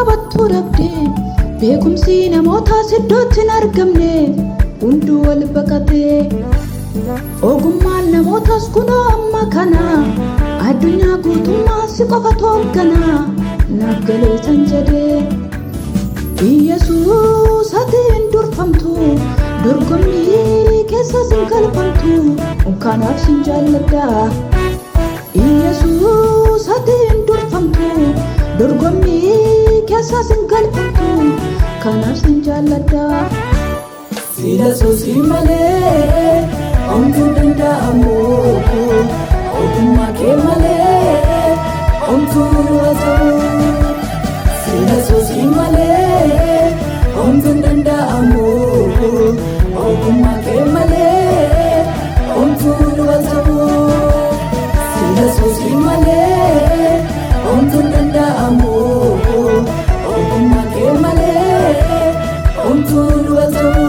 qabattu dhabde beekumsi namoota siddootti hin argamne hunduu wal baqatee ogummaan namootas kunoo amma kana addunyaa guutummaa si qofatu hoogganaa naaf galee san jedhee Yesuus ati hin durfamtu dorgommii keessa sin galfamtu kanaaf sin jaalladha Yesuus ati hin durfamtu dorgommii keessa sin galfamtu kanaaf sin jaalladha Sila sosi malee omtu danda'amu ogummaa kee malee omtu duwwaatamu Sila sosi malee omtu danda'amu ogummaa kee malee omtu duwwaatamu Sila sosi malee omtu danda'amu ogummaa kee malee omtu duwwaatamu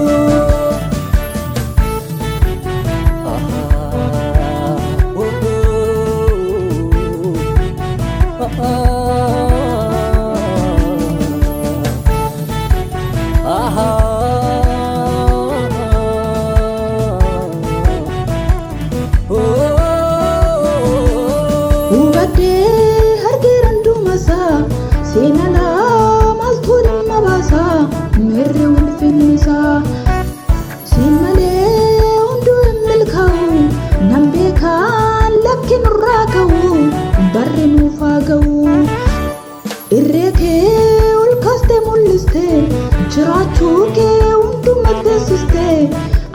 jiraachuu kee hundumaa teessistee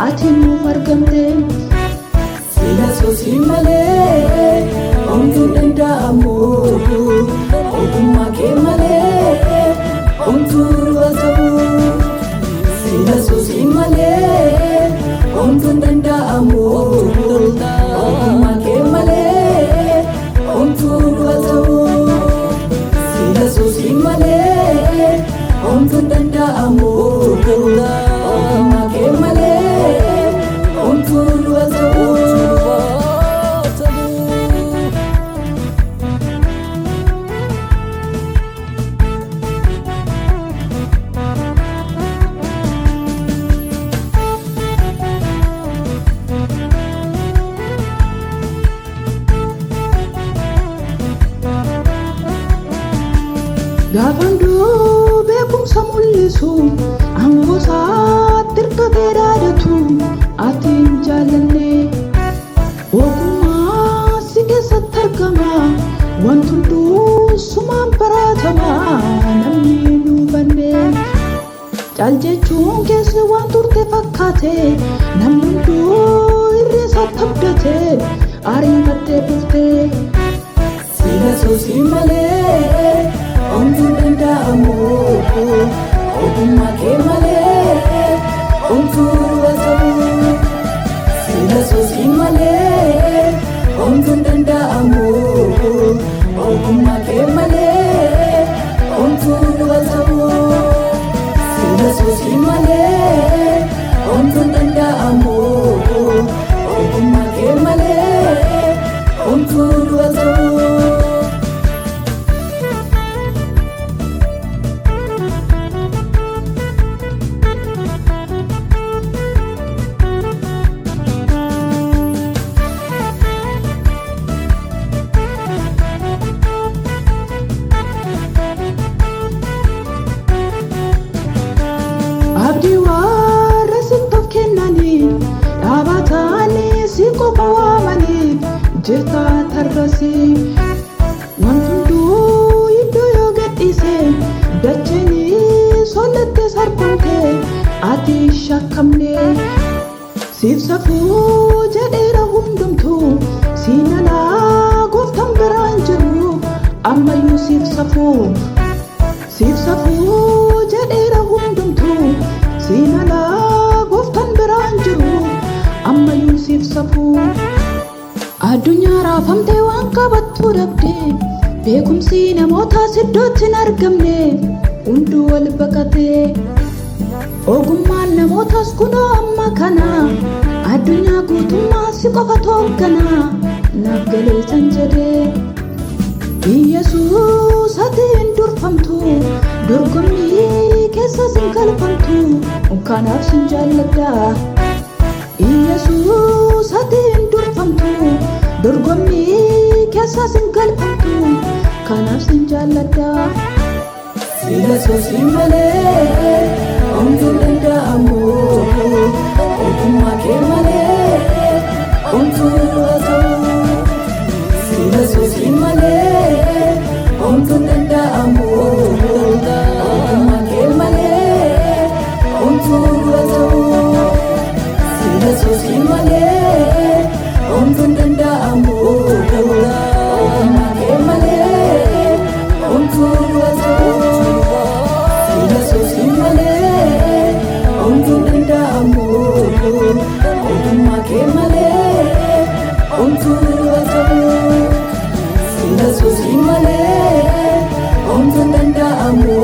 ati nuuf argamte Sila sosi malee omtu danda'amu ogummaa kee malee omtu duwwaatamu Sila sosi malee omtu danda'amu ogummaa kee malee omtu duwwaatamu Sila sosi malee omtu danda'amu ogummaa kee malee omtu duwwaatamu Gaafan beekumsa mul'isu angoosaatti hirkatee dhaadatu ati hin jaallanne ogummaa si keessatti argama wanti hunduu sumaan baratama namni hin hubanne caal jechuun keessa waan turte fakkaate namni hunduu irreessatti abdate ariifattee dhufte Sila sosi malee omtu danda'amu ogummaa kee malee omtu duwwaatamu Sila sosi malee omtu danda'amu ogummaa kee malee omtu duwwaatamu Sila sosi malee omtu danda'amu ogummaa kee malee omtu duwwaatamu abdii warra sittoof kennanii dhaabatanii si qofa waamanii jirta tarrasii wanti hunduu iddoo yoo gadhiise dacheenii sollattee sarfamte ati shakkamne siif safuu jedheera hundumtuu siin alaa gooftaan biraan jiru ammayyuu siif safuu jedheera hundumtuu siin alaa gooftaan biraan jiru ammayyuu siif safuu addunyaa raafamtee waan qabattu dhabde beekumsi namoota siddootti hin argamne hunduu wal baqatee ogummaan namootas kunoo amma kana addunyaa guutummaa si qofatu hoogganaa naaf galee san jedhee Yesuus Yesuus atiin durfamtu dorgommii keessa sin galfamtu kanaaf sin jaalladha Yesuus atiin durfamtu dorgommii keessa sin galfamtu kanaaf sin jaalladha Sila sosin malee omtuun danda'amu ogummaa kee malee omtuun waa ta'u Sila sosin malee omtuun danda'amu ogummaa kee malee omtuun waa ta'u Sila sosin malee omtuun danda'amu ogummaa kee malee omtuun waa ta'u Omtuun danda'amu ogummaa kee malee omtuun waa ta'u Sila sosin malee omtuun danda'amu